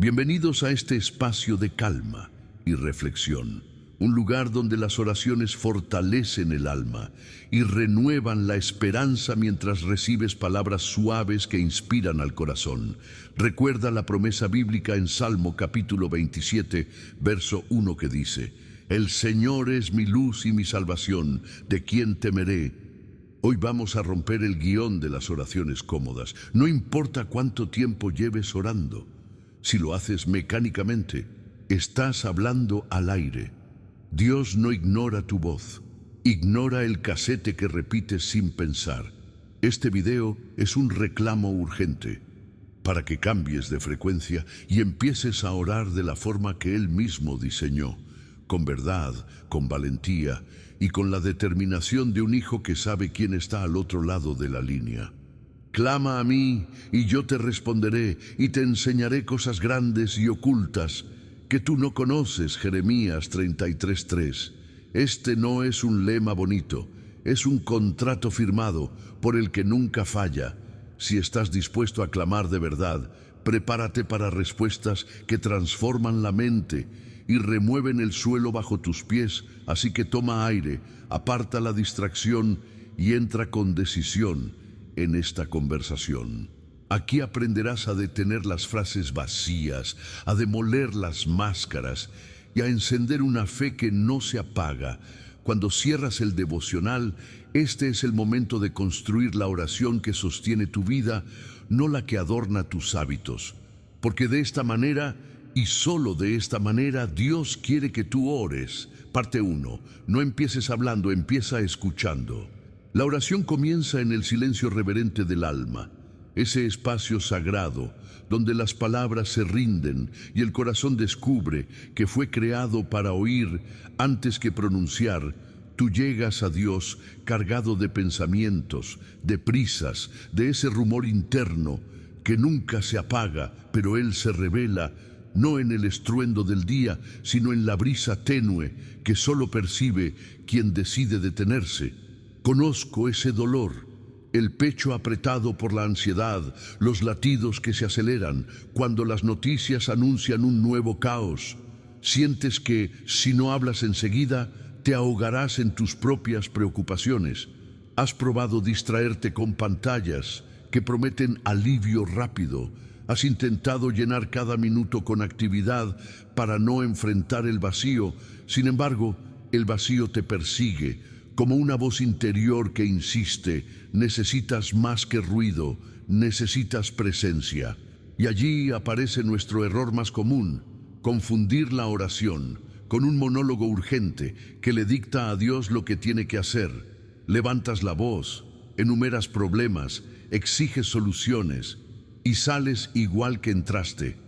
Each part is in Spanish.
Bienvenidos a este espacio de calma y reflexión, un lugar donde las oraciones fortalecen el alma y renuevan la esperanza mientras recibes palabras suaves que inspiran al corazón. Recuerda la promesa bíblica en Salmo capítulo 27, verso 1 que dice: El Señor es mi luz y mi salvación, ¿de quién temeré? Hoy vamos a romper el guión de las oraciones cómodas. No importa cuánto tiempo lleves orando. Si lo haces mecánicamente, estás hablando al aire. Dios no ignora tu voz, ignora el casete que repites sin pensar. Este video es un reclamo urgente para que cambies de frecuencia y empieces a orar de la forma que Él mismo diseñó, con verdad, con valentía y con la determinación de un hijo que sabe quién está al otro lado de la línea. Clama a mí y yo te responderé y te enseñaré cosas grandes y ocultas que tú no conoces. Jeremías 33:3. Este no es un lema bonito, es un contrato firmado por el que nunca falla. Si estás dispuesto a clamar de verdad, prepárate para respuestas que transforman la mente y remueven el suelo bajo tus pies. Así que toma aire, aparta la distracción y entra con decisión en esta conversación. Aquí aprenderás a detener las frases vacías, a demoler las máscaras y a encender una fe que no se apaga. Cuando cierras el devocional, este es el momento de construir la oración que sostiene tu vida, no la que adorna tus hábitos. Porque de esta manera, y solo de esta manera, Dios quiere que tú ores. Parte 1. No empieces hablando, empieza escuchando. La oración comienza en el silencio reverente del alma, ese espacio sagrado donde las palabras se rinden y el corazón descubre que fue creado para oír antes que pronunciar. Tú llegas a Dios cargado de pensamientos, de prisas, de ese rumor interno que nunca se apaga, pero Él se revela no en el estruendo del día, sino en la brisa tenue que solo percibe quien decide detenerse. Conozco ese dolor, el pecho apretado por la ansiedad, los latidos que se aceleran cuando las noticias anuncian un nuevo caos. Sientes que, si no hablas enseguida, te ahogarás en tus propias preocupaciones. Has probado distraerte con pantallas que prometen alivio rápido. Has intentado llenar cada minuto con actividad para no enfrentar el vacío. Sin embargo, el vacío te persigue como una voz interior que insiste: necesitas más que ruido, necesitas presencia. Y allí aparece nuestro error más común: confundir la oración con un monólogo urgente que le dicta a Dios lo que tiene que hacer. Levantas la voz, enumeras problemas, exiges soluciones y sales igual que entraste,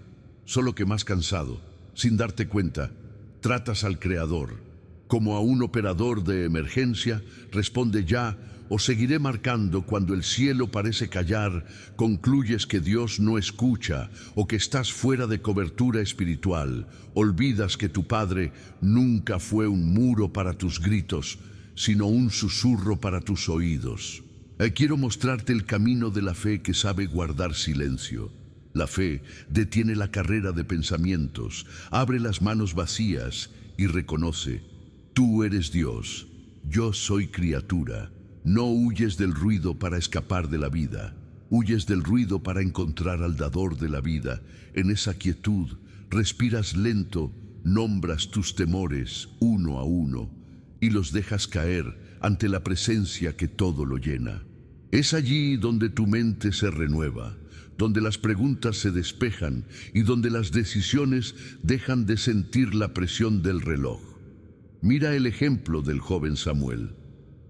solo que más cansado. Sin darte cuenta, tratas al Creador como a un operador de emergencia. Responde ya o seguiré marcando. Cuando el cielo parece callar, concluyes que Dios no escucha o que estás fuera de cobertura espiritual. Olvidas que tu Padre nunca fue un muro para tus gritos, sino un susurro para tus oídos. Quiero mostrarte el camino de la fe que sabe guardar silencio. La fe detiene la carrera de pensamientos, abre las manos vacías y reconoce: tú eres Dios, yo soy criatura. No huyes del ruido para escapar de la vida, huyes del ruido para encontrar al dador de la vida. En esa quietud, respiras lento, nombras tus temores uno a uno y los dejas caer ante la presencia que todo lo llena. Es allí donde tu mente se renueva, donde las preguntas se despejan y donde las decisiones dejan de sentir la presión del reloj. Mira el ejemplo del joven Samuel.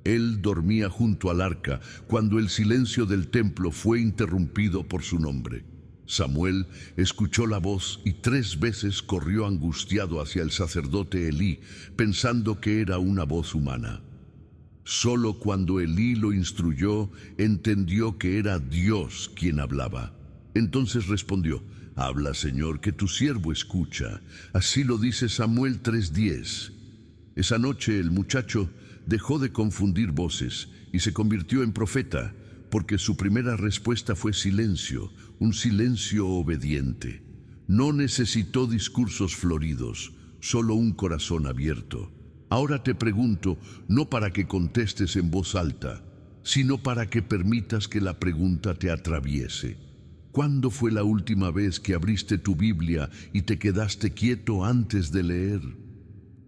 Él dormía junto al arca cuando el silencio del templo fue interrumpido por su nombre. Samuel escuchó la voz y 3 veces corrió angustiado hacia el sacerdote Elí, pensando que era una voz humana. Solo cuando Elí lo instruyó, entendió que era Dios quien hablaba. Entonces respondió: habla, Señor, que tu siervo escucha. Así lo dice Samuel 3:10. Esa noche el muchacho dejó de confundir voces y se convirtió en profeta, porque su primera respuesta fue silencio, un silencio obediente. No necesitó discursos floridos, solo un corazón abierto. Ahora te pregunto, no para que contestes en voz alta, sino para que permitas que la pregunta te atraviese. ¿Cuándo fue la última vez que abriste tu Biblia y te quedaste quieto antes de leer?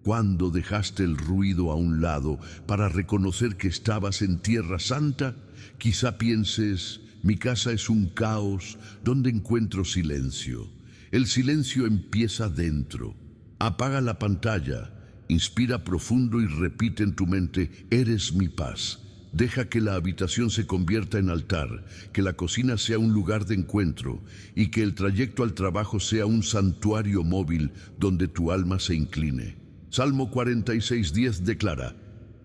¿Cuándo dejaste el ruido a un lado para reconocer que estabas en Tierra Santa? Quizá pienses, mi casa es un caos donde encuentro silencio. El silencio empieza dentro. Apaga la pantalla, inspira profundo y repite en tu mente, eres mi paz. Deja que la habitación se convierta en altar, que la cocina sea un lugar de encuentro y que el trayecto al trabajo sea un santuario móvil donde tu alma se incline. Salmo 46:10 declara,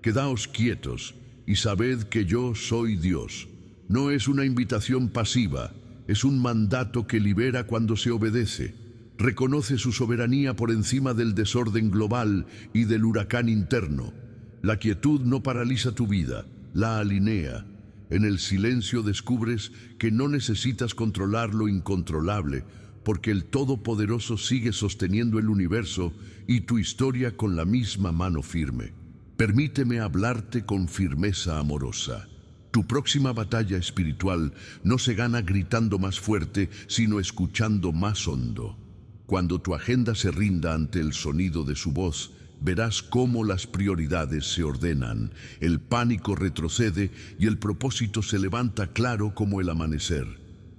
quedaos quietos y sabed que yo soy Dios. No es una invitación pasiva, es un mandato que libera cuando se obedece. Reconoce su soberanía por encima del desorden global y del huracán interno. La quietud no paraliza tu vida, la alinea. En el silencio descubres que no necesitas controlar lo incontrolable, porque el Todopoderoso sigue sosteniendo el universo y tu historia con la misma mano firme. Permíteme hablarte con firmeza amorosa. Tu próxima batalla espiritual no se gana gritando más fuerte, sino escuchando más hondo. Cuando tu agenda se rinda ante el sonido de su voz, verás cómo las prioridades se ordenan, el pánico retrocede y el propósito se levanta claro como el amanecer.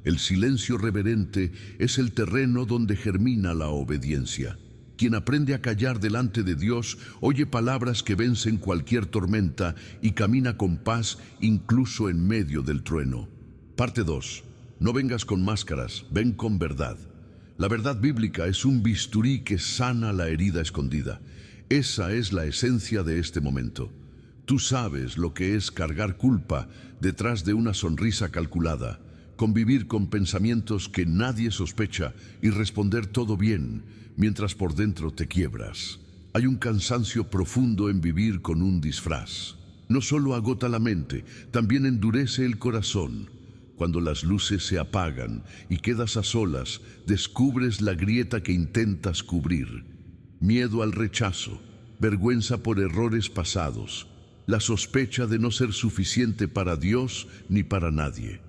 El silencio reverente es el terreno donde germina la obediencia. Quien aprende a callar delante de Dios oye palabras que vencen cualquier tormenta y camina con paz incluso en medio del trueno. Parte 2. No vengas con máscaras, ven con verdad. La verdad bíblica es un bisturí que sana la herida escondida. Esa es la esencia de este momento. Tú sabes lo que es cargar culpa detrás de una sonrisa calculada, convivir con pensamientos que nadie sospecha y responder todo bien, mientras por dentro te quiebras. Hay un cansancio profundo en vivir con un disfraz. No solo agota la mente, también endurece el corazón. Cuando las luces se apagan y quedas a solas, descubres la grieta que intentas cubrir. Miedo al rechazo, vergüenza por errores pasados, la sospecha de no ser suficiente para Dios ni para nadie.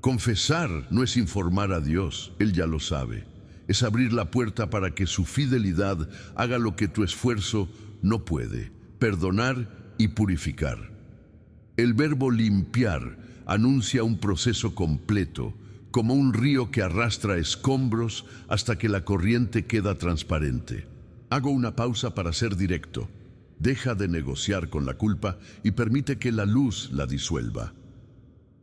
Confesar no es informar a Dios, Él ya lo sabe. Es abrir la puerta para que su fidelidad haga lo que tu esfuerzo no puede, perdonar y purificar. El verbo limpiar anuncia un proceso completo, como un río que arrastra escombros hasta que la corriente queda transparente. Hago una pausa para ser directo. Deja de negociar con la culpa y permite que la luz la disuelva.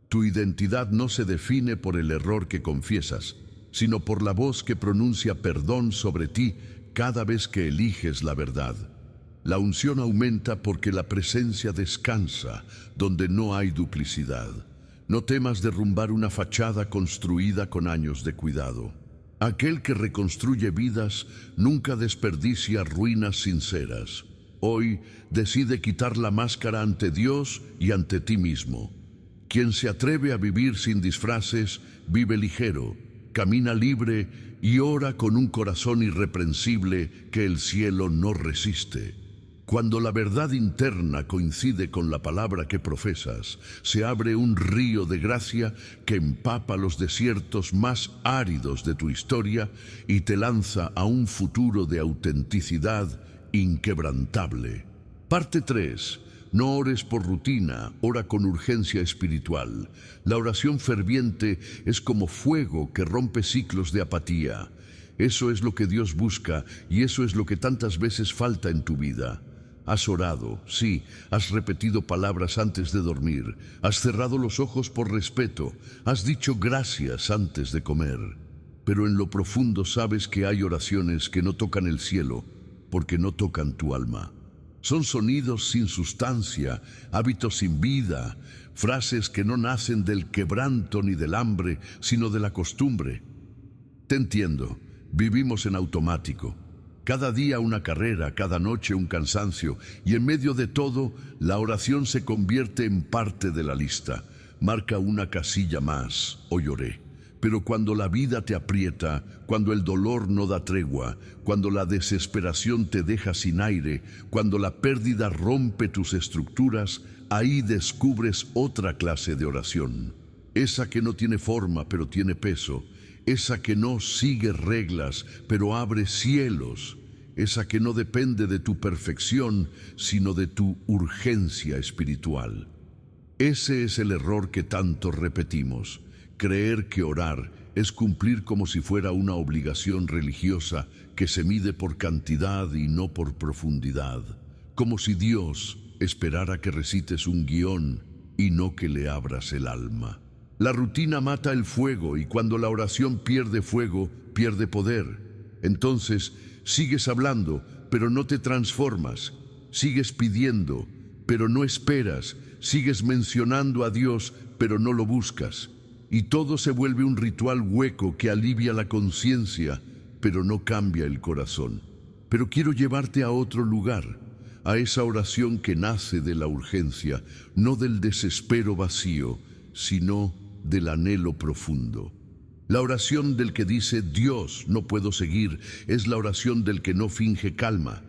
Tu identidad no se define por el error que confiesas, sino por la voz que pronuncia perdón sobre ti cada vez que eliges la verdad. La unción aumenta porque la presencia descansa donde no hay duplicidad. No temas derrumbar una fachada construida con años de cuidado. Aquel que reconstruye vidas nunca desperdicia ruinas sinceras. Hoy decide quitar la máscara ante Dios y ante ti mismo. Quien se atreve a vivir sin disfraces, vive ligero, camina libre y ora con un corazón irreprensible que el cielo no resiste. Cuando la verdad interna coincide con la palabra que profesas, se abre un río de gracia que empapa los desiertos más áridos de tu historia y te lanza a un futuro de autenticidad inquebrantable. Parte 3. No ores por rutina, ora con urgencia espiritual. La oración ferviente es como fuego que rompe ciclos de apatía. Eso es lo que Dios busca y eso es lo que tantas veces falta en tu vida. Has orado, sí, has repetido palabras antes de dormir, has cerrado los ojos por respeto, has dicho gracias antes de comer. Pero en lo profundo sabes que hay oraciones que no tocan el cielo porque no tocan tu alma. Son sonidos sin sustancia, hábitos sin vida, frases que no nacen del quebranto ni del hambre, sino de la costumbre. Te entiendo, vivimos en automático. Cada día una carrera, cada noche un cansancio, y en medio de todo, la oración se convierte en parte de la lista. Marca una casilla más, hoy oré. Pero cuando la vida te aprieta, cuando el dolor no da tregua, cuando la desesperación te deja sin aire, cuando la pérdida rompe tus estructuras, ahí descubres otra clase de oración. Esa que no tiene forma pero tiene peso, esa que no sigue reglas pero abre cielos, esa que no depende de tu perfección sino de tu urgencia espiritual. Ese es el error que tanto repetimos. Creer que orar es cumplir como si fuera una obligación religiosa que se mide por cantidad y no por profundidad. Como si Dios esperara que recites un guión y no que le abras el alma. La rutina mata el fuego y cuando la oración pierde fuego, pierde poder. Entonces, sigues hablando, pero no te transformas. Sigues pidiendo, pero no esperas. Sigues mencionando a Dios, pero no lo buscas. Y todo se vuelve un ritual hueco que alivia la conciencia, pero no cambia el corazón. Pero quiero llevarte a otro lugar, a esa oración que nace de la urgencia, no del desespero vacío, sino del anhelo profundo. La oración del que dice, Dios, no puedo seguir, es la oración del que no finge calma,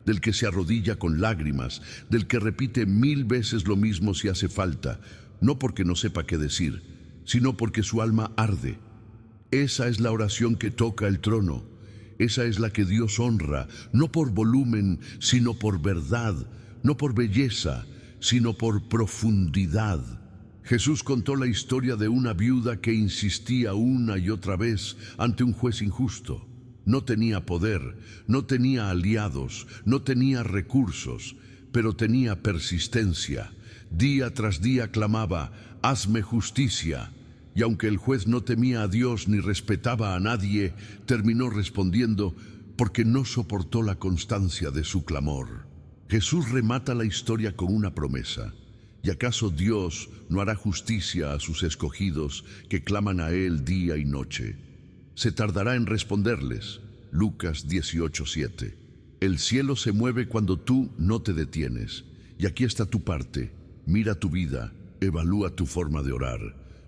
del que se arrodilla con lágrimas, del que repite 1000 veces lo mismo si hace falta, no porque no sepa qué decir, sino porque su alma arde. Esa es la oración que toca el trono. Esa es la que Dios honra, no por volumen, sino por verdad, no por belleza, sino por profundidad. Jesús contó la historia de una viuda que insistía una y otra vez ante un juez injusto. No tenía poder, no tenía aliados, no tenía recursos, pero tenía persistencia. Día tras día clamaba, hazme justicia. Y aunque el juez no temía a Dios ni respetaba a nadie, terminó respondiendo porque no soportó la constancia de su clamor. Jesús remata la historia con una promesa. ¿Y acaso Dios no hará justicia a sus escogidos que claman a Él día y noche? Se tardará en responderles. Lucas 18:7. El cielo se mueve cuando tú no te detienes. Y aquí está tu parte. Mira tu vida, evalúa tu forma de orar.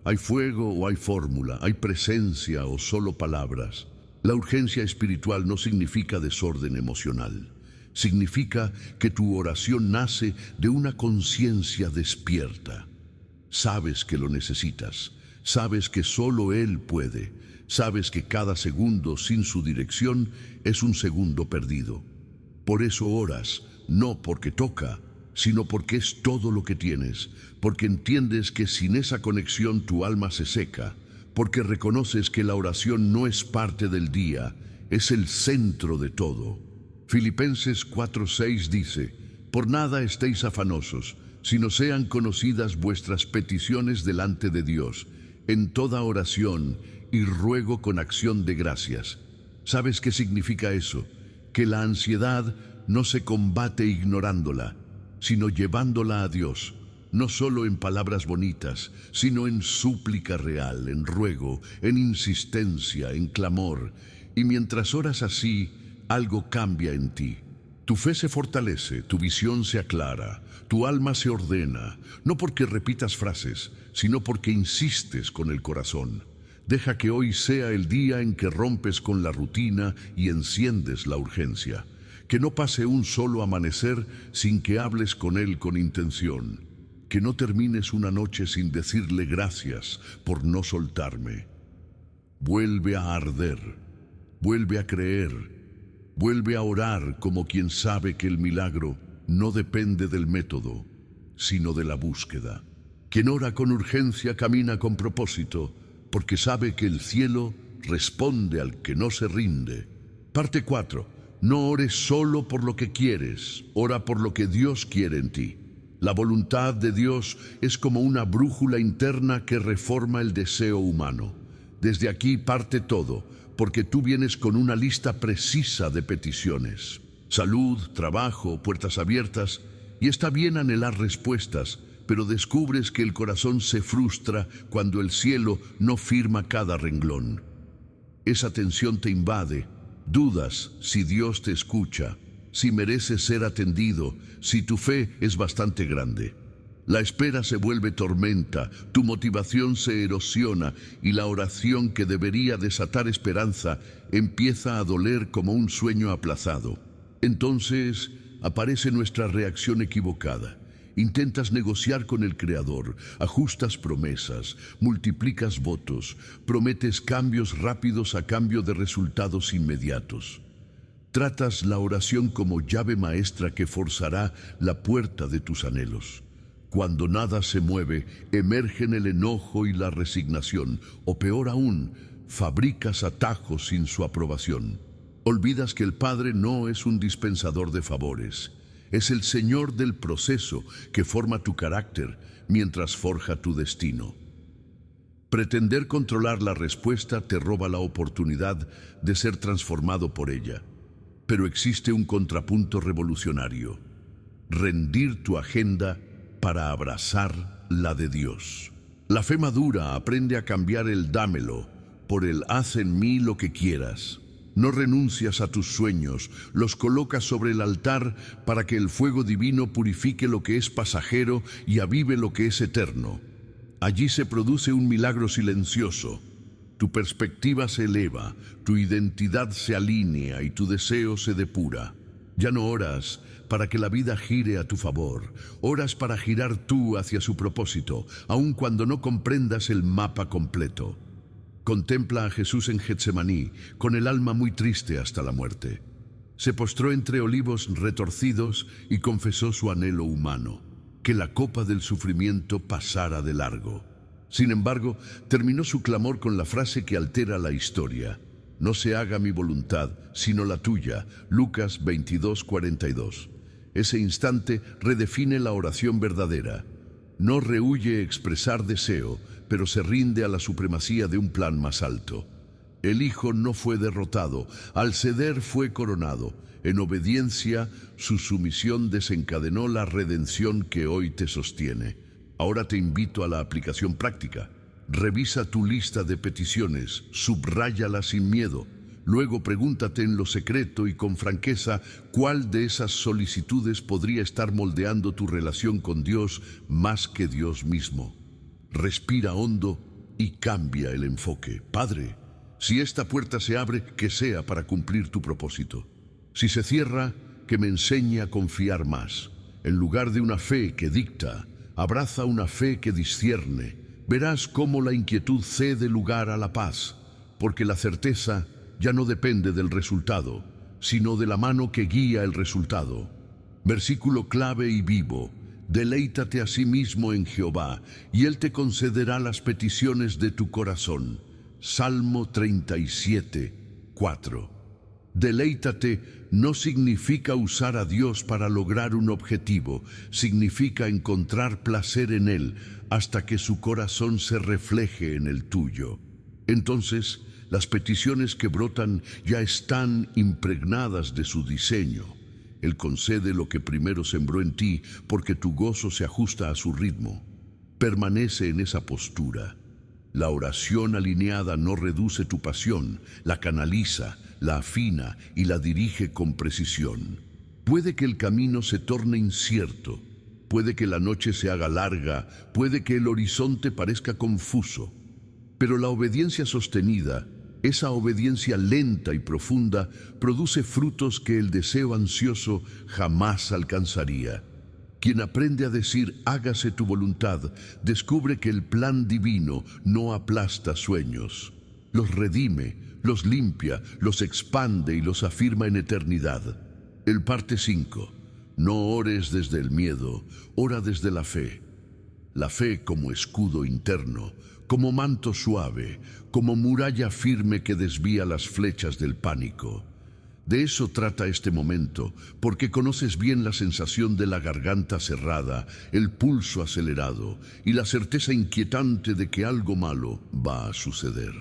¿Hay fuego o hay fórmula? ¿Hay presencia o solo palabras? La urgencia espiritual no significa desorden emocional. Significa que tu oración nace de una conciencia despierta. Sabes que lo necesitas. Sabes que solo Él puede. Sabes que cada segundo sin su dirección es un segundo perdido. Por eso oras, no porque toca, sino porque es todo lo que tienes, porque entiendes que sin esa conexión tu alma se seca, porque reconoces que la oración no es parte del día, es el centro de todo. Filipenses 4:6 dice, por nada estéis afanosos, sino sean conocidas vuestras peticiones delante de Dios, en toda oración y ruego con acción de gracias. ¿Sabes qué significa eso? Que la ansiedad no se combate ignorándola, sino llevándola a Dios, no solo en palabras bonitas, sino en súplica real, en ruego, en insistencia, en clamor. Y mientras oras así, algo cambia en ti. Tu fe se fortalece, tu visión se aclara, tu alma se ordena, no porque repitas frases, sino porque insistes con el corazón. Deja que hoy sea el día en que rompes con la rutina y enciendes la urgencia. Que no pase un solo amanecer sin que hables con Él con intención. Que no termines una noche sin decirle gracias por no soltarme. Vuelve a arder, vuelve a creer, vuelve a orar como quien sabe que el milagro no depende del método, sino de la búsqueda. Quien ora con urgencia camina con propósito, porque sabe que el cielo responde al que no se rinde. Parte 4. No ores solo por lo que quieres, ora por lo que Dios quiere en ti. La voluntad de Dios es como una brújula interna que reforma el deseo humano. Desde aquí parte todo, porque tú vienes con una lista precisa de peticiones. Salud, trabajo, puertas abiertas, y está bien anhelar respuestas, pero descubres que el corazón se frustra cuando el cielo no firma cada renglón. Esa tensión te invade. Dudas si Dios te escucha, si mereces ser atendido, si tu fe es bastante grande. La espera se vuelve tormenta, tu motivación se erosiona y la oración que debería desatar esperanza empieza a doler como un sueño aplazado. Entonces aparece nuestra reacción equivocada. Intentas negociar con el Creador, ajustas promesas, multiplicas votos, prometes cambios rápidos a cambio de resultados inmediatos. Tratas la oración como llave maestra que forzará la puerta de tus anhelos. Cuando nada se mueve, emergen el enojo y la resignación, o peor aún, fabricas atajos sin su aprobación. Olvidas que el Padre no es un dispensador de favores, es el Señor del proceso que forma tu carácter mientras forja tu destino. Pretender controlar la respuesta te roba la oportunidad de ser transformado por ella. Pero existe un contrapunto revolucionario: rendir tu agenda para abrazar la de Dios. La fe madura aprende a cambiar el dámelo por el haz en mí lo que quieras. No renuncias a tus sueños, los colocas sobre el altar para que el fuego divino purifique lo que es pasajero y avive lo que es eterno. Allí se produce un milagro silencioso. Tu perspectiva se eleva, tu identidad se alinea y tu deseo se depura. Ya no oras para que la vida gire a tu favor, oras para girar tú hacia su propósito, aun cuando no comprendas el mapa completo. Contempla a Jesús en Getsemaní, con el alma muy triste hasta la muerte. Se postró entre olivos retorcidos y confesó su anhelo humano, que la copa del sufrimiento pasara de largo. Sin embargo, terminó su clamor con la frase que altera la historia: no se haga mi voluntad, sino la tuya. Lucas 22:42. Ese instante redefine la oración verdadera. No rehúye expresar deseo, pero se rinde a la supremacía de un plan más alto. El Hijo no fue derrotado, al ceder fue coronado. En obediencia, su sumisión desencadenó la redención que hoy te sostiene. Ahora te invito a la aplicación práctica. Revisa tu lista de peticiones, subráyalas sin miedo. Luego pregúntate en lo secreto y con franqueza cuál de esas solicitudes podría estar moldeando tu relación con Dios más que Dios mismo. Respira hondo y cambia el enfoque. Padre, si esta puerta se abre, que sea para cumplir tu propósito. Si se cierra, que me enseñe a confiar más. En lugar de una fe que dicta, abraza una fe que discierne. Verás cómo la inquietud cede lugar a la paz, porque la certeza ya no depende del resultado, sino de la mano que guía el resultado. Versículo clave y vivo: deleítate a sí mismo en Jehová, y Él te concederá las peticiones de tu corazón. Salmo 37:4. Deleítate no significa usar a Dios para lograr un objetivo, significa encontrar placer en Él hasta que su corazón se refleje en el tuyo. Entonces, las peticiones que brotan ya están impregnadas de su diseño. Él concede lo que primero sembró en ti, porque tu gozo se ajusta a su ritmo. Permanece en esa postura. La oración alineada no reduce tu pasión, la canaliza, la afina y la dirige con precisión. Puede que el camino se torne incierto, puede que la noche se haga larga, puede que el horizonte parezca confuso, pero la obediencia sostenida, esa obediencia lenta y profunda, produce frutos que el deseo ansioso jamás alcanzaría. Quien aprende a decir hágase tu voluntad, descubre que el plan divino no aplasta sueños. Los redime, los limpia, los expande y los afirma en eternidad. El parte 5. No ores desde el miedo, ora desde la fe. La fe como escudo interno, como manto suave, como muralla firme que desvía las flechas del pánico. De eso trata este momento, porque conoces bien la sensación de la garganta cerrada, el pulso acelerado y la certeza inquietante de que algo malo va a suceder.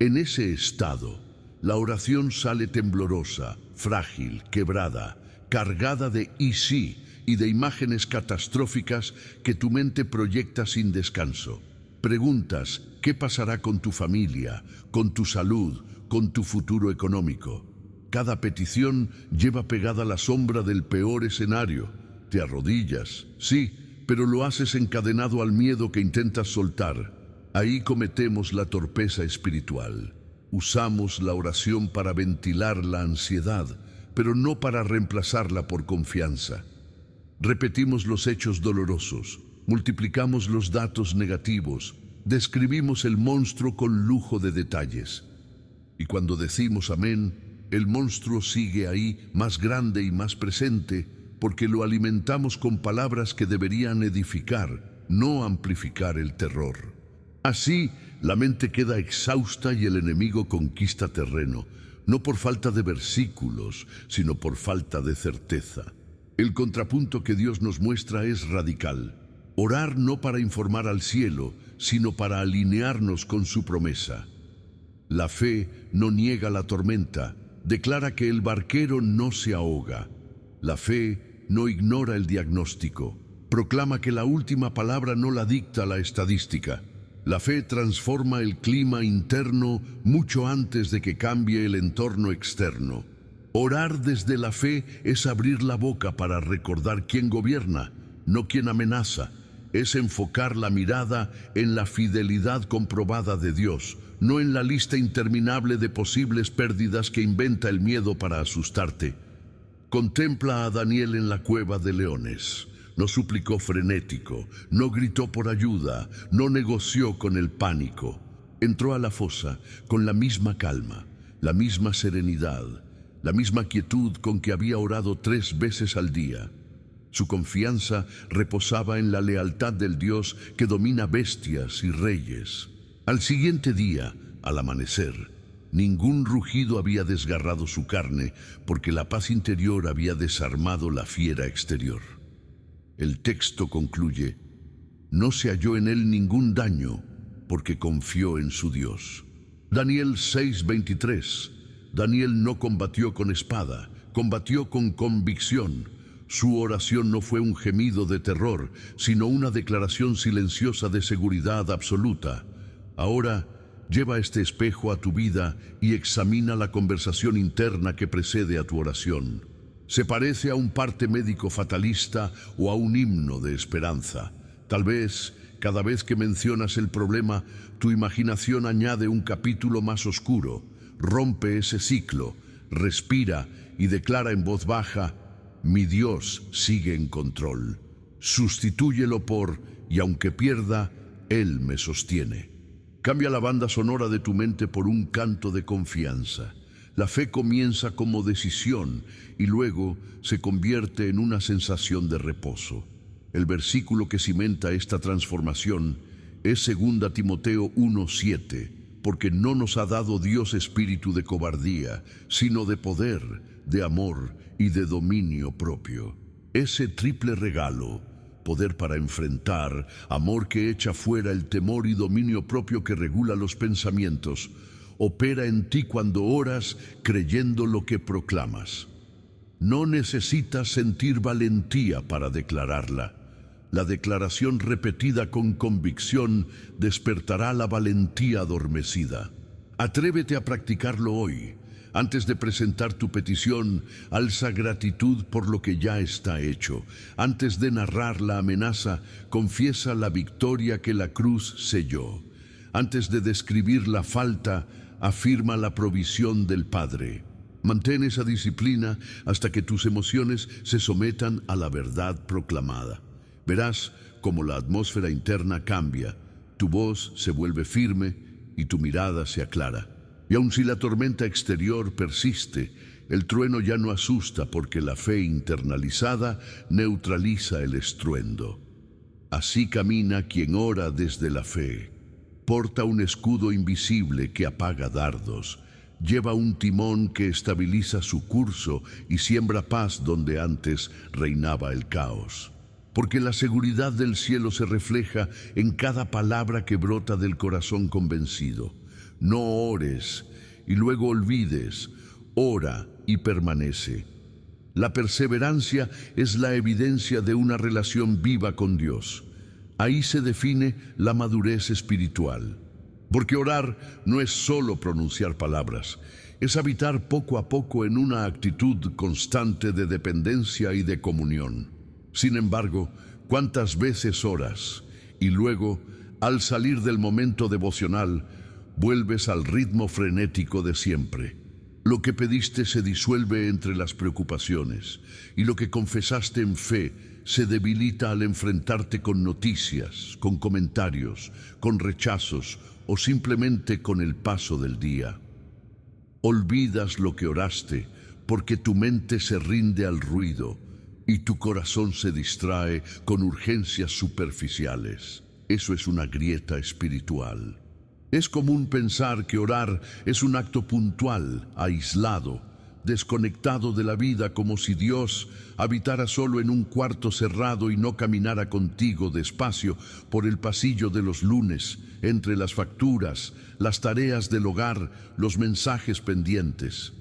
En ese estado, la oración sale temblorosa, frágil, quebrada, cargada de "y sí" y de imágenes catastróficas que tu mente proyecta sin descanso. Preguntas: ¿qué pasará con tu familia, con tu salud, con tu futuro económico? Cada petición lleva pegada la sombra del peor escenario. Te arrodillas, sí, pero lo haces encadenado al miedo que intentas soltar. Ahí cometemos la torpeza espiritual. Usamos la oración para ventilar la ansiedad, pero no para reemplazarla por confianza. Repetimos los hechos dolorosos, multiplicamos los datos negativos, describimos el monstruo con lujo de detalles. Y cuando decimos amén, el monstruo sigue ahí, más grande y más presente, porque lo alimentamos con palabras que deberían edificar, no amplificar el terror. Así, la mente queda exhausta y el enemigo conquista terreno, no por falta de versículos, sino por falta de certeza. El contrapunto que Dios nos muestra es radical. Orar no para informar al cielo, sino para alinearnos con su promesa. La fe no niega la tormenta, declara que el barquero no se ahoga. La fe no ignora el diagnóstico, proclama que la última palabra no la dicta la estadística. La fe transforma el clima interno mucho antes de que cambie el entorno externo. Orar desde la fe es abrir la boca para recordar quién gobierna, no quién amenaza. Es enfocar la mirada en la fidelidad comprobada de Dios, no en la lista interminable de posibles pérdidas que inventa el miedo para asustarte. Contempla a Daniel en la cueva de leones. No suplicó frenético, no gritó por ayuda, no negoció con el pánico. Entró a la fosa con la misma calma, la misma serenidad, la misma quietud con que había orado 3 veces al día. Su confianza reposaba en la lealtad del Dios que domina bestias y reyes. Al siguiente día, al amanecer, ningún rugido había desgarrado su carne, porque la paz interior había desarmado la fiera exterior. El texto concluye: no se halló en él ningún daño, porque confió en su Dios. Daniel 6:23. Daniel no combatió con espada, combatió con convicción. Su oración no fue un gemido de terror, sino una declaración silenciosa de seguridad absoluta. Ahora, lleva este espejo a tu vida y examina la conversación interna que precede a tu oración. ¿Se parece a un parte médico fatalista o a un himno de esperanza? Tal vez, cada vez que mencionas el problema, tu imaginación añade un capítulo más oscuro. Rompe ese ciclo, respira y declara en voz baja: mi Dios sigue en control. Sustitúyelo por: y aunque pierda, Él me sostiene. Cambia la banda sonora de tu mente por un canto de confianza. La fe comienza como decisión y luego se convierte en una sensación de reposo. El versículo que cimenta esta transformación es 2 Timoteo 1:7, porque no nos ha dado Dios espíritu de cobardía, sino de poder, de amor y de dominio propio. Ese triple regalo, poder para enfrentar, amor que echa fuera el temor y dominio propio que regula los pensamientos, opera en ti cuando oras creyendo lo que proclamas. No necesitas sentir valentía para declararla. La declaración repetida con convicción despertará la valentía adormecida. Atrévete a practicarlo hoy. Antes de presentar tu petición, alza gratitud por lo que ya está hecho. Antes de narrar la amenaza, confiesa la victoria que la cruz selló. Antes de describir la falta, afirma la provisión del Padre. Mantén esa disciplina hasta que tus emociones se sometan a la verdad proclamada. Verás cómo la atmósfera interna cambia, tu voz se vuelve firme y tu mirada se aclara. Y aun si la tormenta exterior persiste, el trueno ya no asusta porque la fe internalizada neutraliza el estruendo. Así camina quien ora desde la fe. Porta un escudo invisible que apaga dardos. Lleva un timón que estabiliza su curso y siembra paz donde antes reinaba el caos. Porque la seguridad del cielo se refleja en cada palabra que brota del corazón convencido. No ores y luego olvides, ora y permanece. La perseverancia es la evidencia de una relación viva con Dios. Ahí se define la madurez espiritual. Porque orar no es solo pronunciar palabras, es habitar poco a poco en una actitud constante de dependencia y de comunión. Sin embargo, ¿Cuántas veces oras? Y luego, al salir del momento devocional, vuelves al ritmo frenético de siempre. Lo que pediste se disuelve entre las preocupaciones, y lo que confesaste en fe se debilita al enfrentarte con noticias, con comentarios, con rechazos o simplemente con el paso del día. Olvidas lo que oraste porque tu mente se rinde al ruido y tu corazón se distrae con urgencias superficiales. Eso es una grieta espiritual. Es común pensar que orar es un acto puntual, aislado, desconectado de la vida, como si Dios habitara solo en un cuarto cerrado y no caminara contigo despacio por el pasillo de los lunes, entre las facturas, las tareas del hogar, los mensajes pendientes.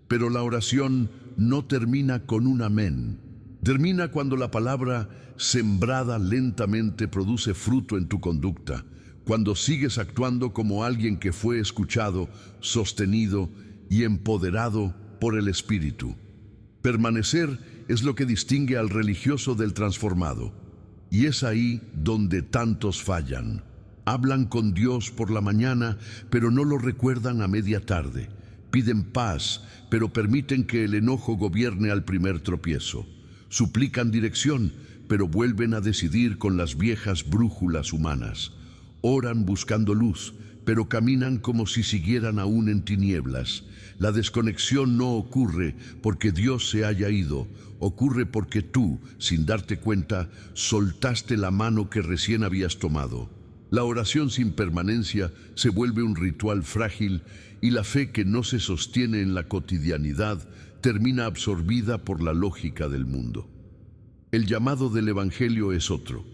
Pero la oración no termina con un amén. Termina cuando la palabra sembrada lentamente produce fruto en tu conducta, cuando sigues actuando como alguien que fue escuchado, sostenido y empoderado por el Espíritu. Permanecer es lo que distingue al religioso del transformado. Y es ahí donde tantos fallan. Hablan con Dios por la mañana, pero no lo recuerdan a media tarde. Piden paz, pero permiten que el enojo gobierne al primer tropiezo. Suplican dirección, pero vuelven a decidir con las viejas brújulas humanas. Oran buscando luz, pero caminan como si siguieran aún en tinieblas. La desconexión no ocurre porque Dios se haya ido, ocurre porque tú, sin darte cuenta, soltaste la mano que recién habías tomado. La oración sin permanencia se vuelve un ritual frágil y la fe que no se sostiene en la cotidianidad termina absorbida por la lógica del mundo. El llamado del Evangelio es otro,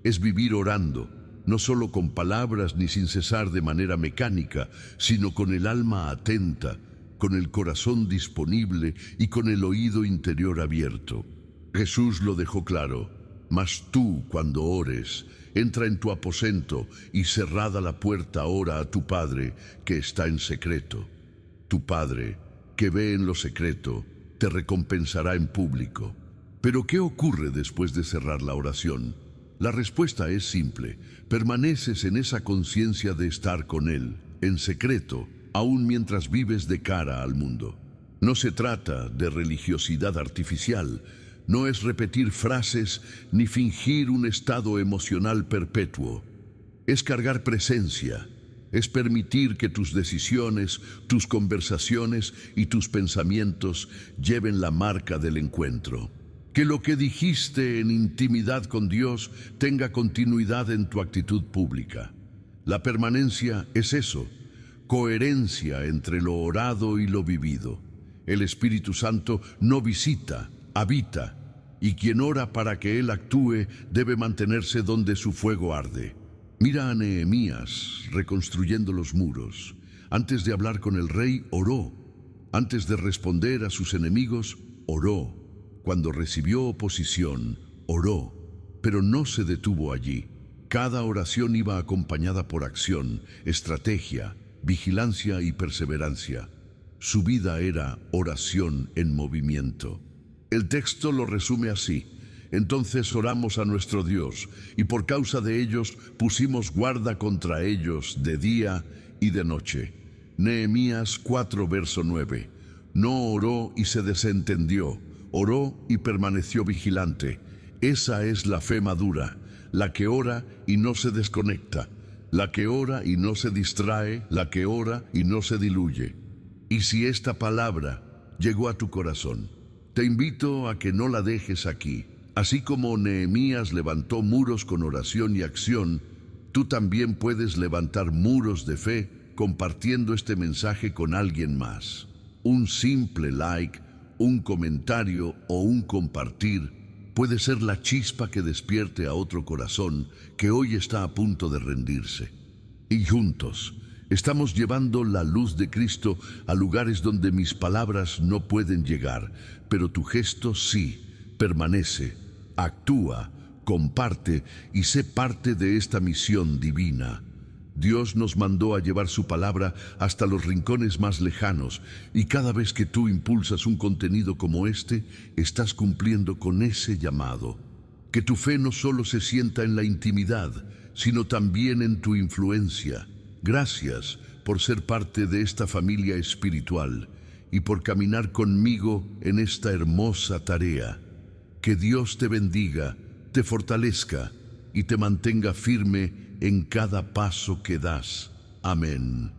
es vivir orando, no solo con palabras ni sin cesar de manera mecánica, sino con el alma atenta, con el corazón disponible y con el oído interior abierto. Jesús lo dejó claro: mas tú, cuando ores, entra en tu aposento y cerrada la puerta ora a tu Padre que está en secreto. Tu Padre, que ve en lo secreto, te recompensará en público. Pero ¿qué ocurre después de cerrar la oración? La respuesta es simple: permaneces en esa conciencia de estar con Él, en secreto, aún mientras vives de cara al mundo. No se trata de religiosidad artificial, no es repetir frases ni fingir un estado emocional perpetuo. Es cargar presencia, es permitir que tus decisiones, tus conversaciones y tus pensamientos lleven la marca del encuentro. Que lo que dijiste en intimidad con Dios tenga continuidad en tu actitud pública. La permanencia es eso, coherencia entre lo orado y lo vivido. El Espíritu Santo no visita, habita, y quien ora para que Él actúe debe mantenerse donde su fuego arde. Mira a Nehemías reconstruyendo los muros. Antes de hablar con el rey, oró. Antes de responder a sus enemigos, oró. Cuando recibió oposición, oró, pero no se detuvo allí. Cada oración iba acompañada por acción, estrategia, vigilancia y perseverancia. Su vida era oración en movimiento. El texto lo resume así: entonces oramos a nuestro Dios, y por causa de ellos pusimos guarda contra ellos de día y de noche. Nehemías 4, verso 9. No oró y se desentendió, oró y permaneció vigilante. Esa es la fe madura, la que ora y no se desconecta, la que ora y no se distrae, la que ora y no se diluye. Y si esta palabra llegó a tu corazón, te invito a que no la dejes aquí. Así como Nehemías levantó muros con oración y acción, tú también puedes levantar muros de fe compartiendo este mensaje con alguien más. Un simple like, un comentario o un compartir puede ser la chispa que despierte a otro corazón que hoy está a punto de rendirse. Y juntos estamos llevando la luz de Cristo a lugares donde mis palabras no pueden llegar, pero tu gesto sí. Permanece, actúa, comparte y sé parte de esta misión divina. Dios nos mandó a llevar su palabra hasta los rincones más lejanos, y cada vez que tú impulsas un contenido como este, estás cumpliendo con ese llamado. Que tu fe no solo se sienta en la intimidad, sino también en tu influencia. Gracias por ser parte de esta familia espiritual y por caminar conmigo en esta hermosa tarea. Que Dios te bendiga, te fortalezca y te mantenga firme en cada paso que das. Amén.